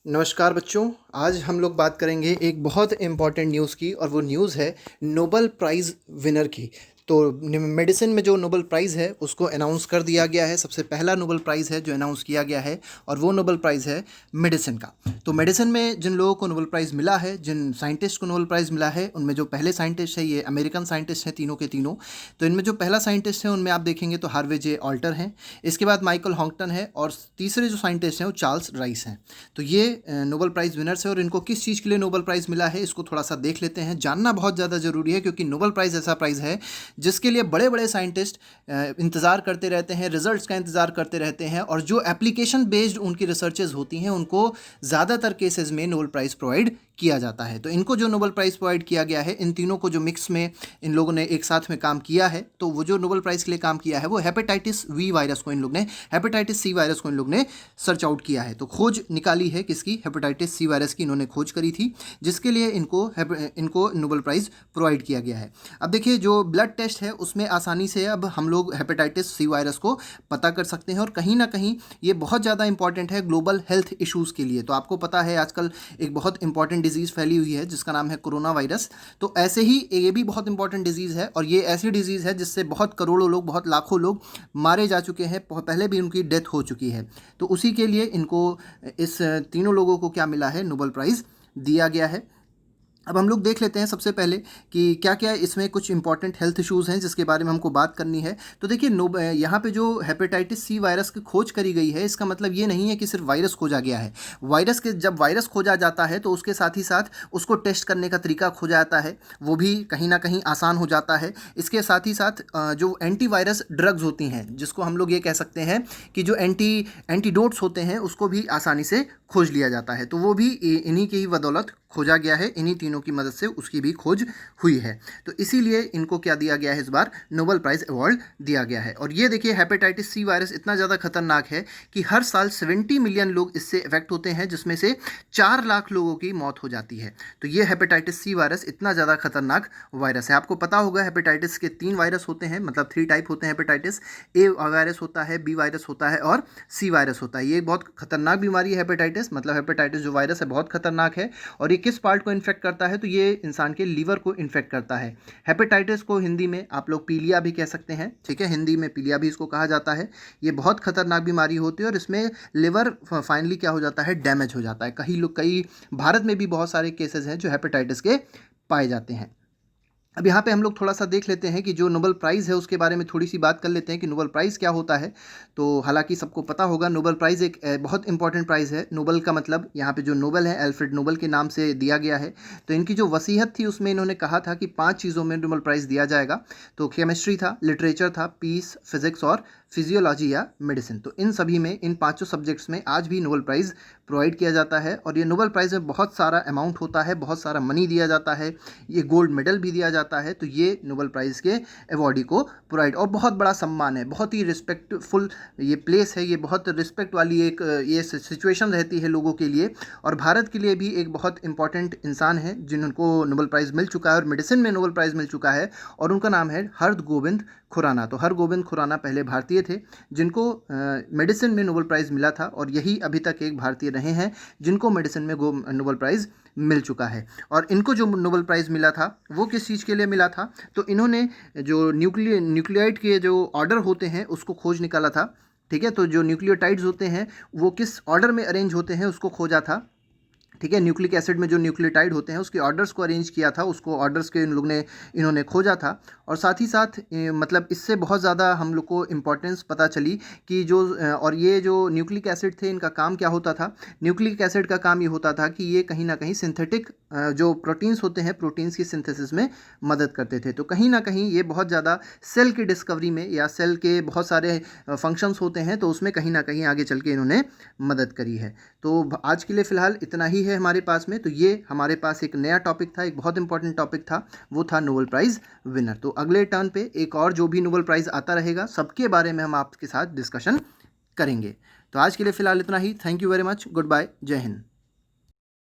नमस्कार बच्चों। आज हम लोग बात करेंगे एक बहुत इम्पॉर्टेंट न्यूज़ की, और वो न्यूज़ है नोबेल प्राइज़ विनर की। तो मेडिसिन में जो नोबेल प्राइज़ है उसको अनाउंस कर दिया गया है। सबसे पहला नोबेल प्राइज़ है जो अनाउंस किया गया है, और वो नोबेल प्राइज़ है मेडिसिन का। तो मेडिसिन में जिन लोगों को नोबेल प्राइज़ मिला है, जिन साइंटिस्ट को नोबेल प्राइज़ मिला है, उनमें जो पहले साइंटिस्ट है ये अमेरिकन साइंटिस्ट हैं, तीनों के तीनों। तो इनमें जो पहला साइंटिस्ट है उनमें आप देखेंगे तो हार्वे जे ऑल्टर हैं, इसके बाद माइकल हॉन्गटन है, और तीसरे जो साइंटिस्ट हैं वो चार्ल्स राइस हैं। तो ये नोबेल प्राइज़ विनर्स है, और इनको किस चीज़ के लिए नोबेल प्राइज़ मिला है इसको थोड़ा सा देख लेते हैं। जानना बहुत ज़्यादा ज़रूरी है, क्योंकि नोबेल प्राइज़ ऐसा प्राइज़ है जिसके लिए बड़े बड़े साइंटिस्ट इंतज़ार करते रहते हैं, रिजल्ट्स का इंतज़ार करते रहते हैं, और जो एप्लीकेशन बेस्ड उनकी रिसर्चेज होती हैं उनको ज़्यादातर केसेस में नोबेल प्राइज़ प्रोवाइड किया जाता है। तो इनको जो नोबेल प्राइज़ प्रोवाइड किया गया है, इन तीनों को जो मिक्स में इन लोगों ने एक साथ में काम किया है, तो वो जो नोबेल प्राइज़ के लिए काम किया है वो हेपेटाइटिस वी वायरस को इन लोग ने हेपेटाइटिस सी वायरस को इन लोग ने सर्च आउट किया है। तो खोज निकाली है किसकी? हेपेटाइटिस सी वायरस की इन्होंने खोज करी थी, जिसके लिए इनको नोबेल प्राइज़ प्रोवाइड किया गया है। अब देखिए, जो ब्लड टेस्ट है उसमें आसानी से अब हम लोग हेपेटाइटिस सी वायरस को पता कर सकते हैं, और कहीं ना कहीं ये बहुत ज़्यादा इंपॉर्टेंट है ग्लोबल हेल्थ इश्यूज़ के लिए। तो आपको पता है आजकल एक बहुत इंपॉर्टेंट डिजीज़ फैली हुई है जिसका नाम है कोरोना वायरस। तो ऐसे ही ये भी बहुत इंपॉर्टेंट डिजीज़ है, और ये ऐसी डिजीज़ है जिससे बहुत करोड़ों लोग, बहुत लाखों लोग मारे जा चुके हैं, पहले भी उनकी डेथ हो चुकी है। तो उसी के लिए इनको, इस तीनों लोगों को क्या मिला है? नोबेल प्राइज़ दिया गया है। अब हम लोग देख लेते हैं सबसे पहले कि क्या क्या इसमें कुछ इंपॉर्टेंट हेल्थ इश्यूज़ हैं जिसके बारे में हमको बात करनी है। तो देखिए, यहाँ पे जो हेपेटाइटिस सी वायरस की खोज करी गई है, इसका मतलब ये नहीं है कि सिर्फ वायरस खोजा गया है। जब वायरस खोजा जाता है तो उसके साथ ही साथ उसको टेस्ट करने का तरीका खोजा जाता है, वो भी कहीं ना कहीं आसान हो जाता है। इसके साथ ही साथ जो एंटीवायरस ड्रग्स होती हैं, जिसको हम लोग ये कह सकते हैं कि जो एंटीडोट्स होते हैं, उसको भी आसानी से खोज लिया जाता है। तो वो भी इन्हीं की ही बदौलत खोजा गया है, इन्हीं तीनों की मदद से उसकी भी खोज हुई है। तो इसीलिए इनको क्या दिया गया है? इस बार नोबेल प्राइज़ अवार्ड दिया गया है। और ये देखिए, हेपेटाइटिस सी वायरस इतना ज़्यादा खतरनाक है कि हर साल 70 मिलियन लोग इससे इफेक्ट होते हैं, जिसमें से 4 लाख लोगों की मौत हो जाती है। तो ये हेपेटाइटिस सी वायरस इतना ज़्यादा खतरनाक वायरस है। आपको पता होगा हेपेटाइटिस के 3 वायरस होते हैं, मतलब 3 टाइप होते हैं हेपेटाइटिस। ए वायरस होता है, बी वायरस होता है, और सी वायरस होता है। ये बहुत खतरनाक बीमारी है हेपेटाइटिस, मतलब हेपेटाइटिस जो वायरस है बहुत खतरनाक है। और ये किस पार्ट को इन्फेक्ट करता है? तो ये इंसान के लीवर को इन्फेक्ट करता है। हेपेटाइटिस को हिंदी में आप लोग पीलिया भी कह सकते हैं, ठीक है, हिंदी में पीलिया भी इसको कहा जाता है। ये बहुत खतरनाक बीमारी होती है, और इसमें लिवर फाइनली क्या हो जाता है? डैमेज हो जाता है। कई भारत में भी बहुत सारे केसेस हैं जो हेपेटाइटिस के पाए जाते हैं। अब यहाँ पे हम लोग थोड़ा सा देख लेते हैं कि जो नोबेल प्राइज़ है उसके बारे में थोड़ी सी बात कर लेते हैं कि नोबेल प्राइज़ क्या होता है। तो हालांकि सबको पता होगा, नोबेल प्राइज़ एक बहुत इंपॉर्टेंट प्राइज़ है। नोबेल का मतलब यहाँ पे जो नोबेल है, अल्फ्रेड नोबेल के नाम से दिया गया है। तो इनकी जो वसीयत थी उसमें इन्होंने कहा था कि 5 चीज़ों में नोबेल प्राइज़ दिया जाएगा। तो केमिस्ट्री था, लिटरेचर था, पीस, फिजिक्स और फिजियोलॉजी या मेडिसिन। तो इन सभी में, इन पाँचों सब्जेक्ट्स में आज भी नोबेल प्राइज़ प्रोवाइड किया जाता है। और ये नोबेल प्राइज़ में बहुत सारा अमाउंट होता है, बहुत सारा मनी दिया जाता है, ये गोल्ड मेडल भी दिया जाता है। तो ये नोबेल प्राइज़ के अवॉर्डी को प्रोवाइड, और बहुत बड़ा सम्मान है, बहुत ही रिस्पेक्टफुल ये प्लेस है, ये बहुत रिस्पेक्ट वाली एक ये सिचुएशन रहती है लोगों के लिए। और भारत के लिए भी एक बहुत इंपॉर्टेंट इंसान है जिनको नोबेल प्राइज़ मिल चुका है, और मेडिसिन में नोबेल प्राइज़ मिल चुका है, और उनका नाम है हरगोविंद खुराना। तो हरगोविंद खुराना पहले भारतीय थे जिनको मेडिसिन में नोबेल प्राइज़ मिला था, और यही अभी तक एक भारतीय रहे हैं जिनको मेडिसिन में नोबेल प्राइज़ मिल चुका है। और इनको जो नोबेल प्राइज़ मिला था वो किस चीज़ के लिए मिला था? तो इन्होंने जो न्यूक्लियोटाइड के जो ऑर्डर होते हैं उसको खोज निकाला था, ठीक है। तो जो न्यूक्लियोटाइड्स होते हैं वो किस ऑर्डर में अरेंज होते हैं उसको खोजा था, ठीक है। न्यूक्लिक एसिड में जो न्यूक्लियोटाइड होते हैं उसके ऑर्डर्स को अरेंज किया था, उसको ऑर्डर्स के इन्होंने खोजा था। और साथ ही साथ मतलब इससे बहुत ज़्यादा हम लोग को इम्पोर्टेंस पता चली कि और ये जो न्यूक्लिक एसिड थे इनका काम क्या होता था? न्यूक्लिक एसिड का काम ये होता था कि ये कहीं ना कहीं सिंथेटिक जो प्रोटीन्स होते हैं, प्रोटीन्स की सिंथेसिस में मदद करते थे। तो कहीं ना कहीं ये बहुत ज़्यादा सेल की डिस्कवरी में, या सेल के बहुत सारे फंक्शंस होते हैं तो उसमें कहीं ना कहीं आगे चल के इन्होंने मदद करी है। तो आज के लिए फ़िलहाल इतना ही है हमारे पास में। तो ये हमारे पास एक नया टॉपिक था, एक बहुत इंपॉर्टेंट टॉपिक था, वो था नोबेल प्राइज़ विनर। तो अगले टर्न पे एक और जो भी नोबेल प्राइज़ आता रहेगा सबके बारे में हम आपके साथ डिस्कशन करेंगे। तो आज के लिए फ़िलहाल इतना ही। Thank you very much. Good bye. जय हिंद।